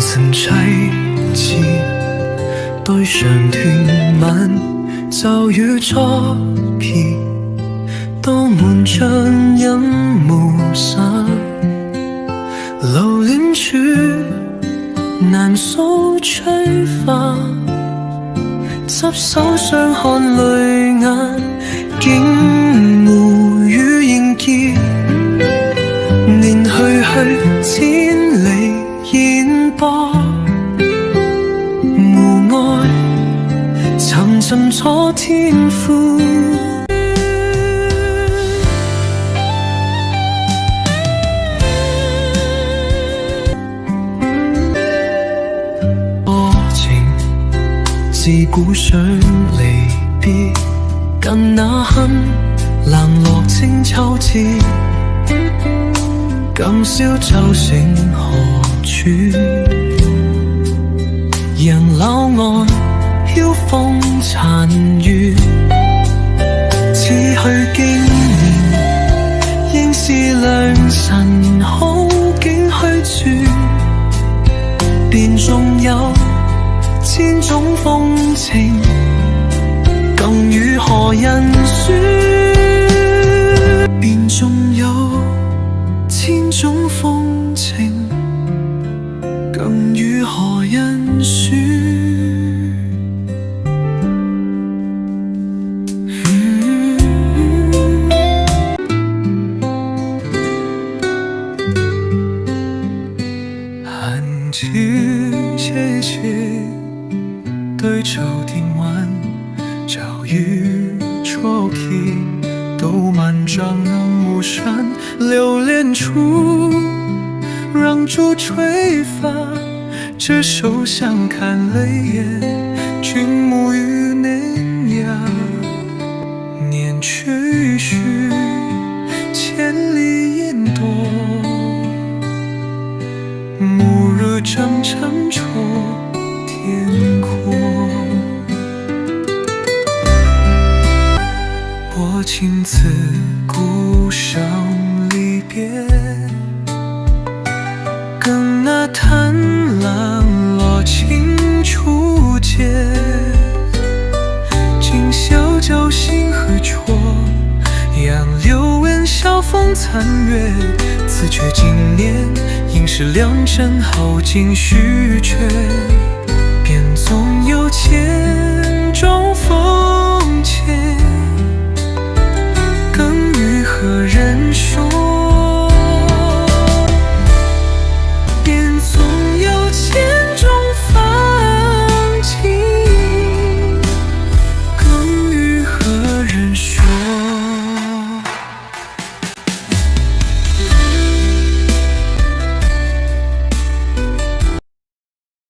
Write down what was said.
曾砌字，對上段晚驟雨作別，多滿像飲無實，留戀處難訴催化，執手相看淚眼，竟無語凝結。年去千里煙波，無愛沉沉錯天賦。多情自古想離別，近那刻冷落清秋節。今宵酒醒何處？人柳岸飄風殘月，此去經年，應是良辰好景虛絕。便縱有千種風情，更與何人說？便縱有千種風情，更與何人說？閒處切切對酒點晚，驟雨戳破都萬丈巫山，留戀處讓珠垂髮，這手相看淚眼，君沐雨嫩芽，念去時千里煙朵，暮日正沉着天阔。我情自故乡離別，更那貪婪落盡初結。今宵酒醒何處？楊柳闻晓风残月，自觉今年应是良辰好景虚缺，便总有千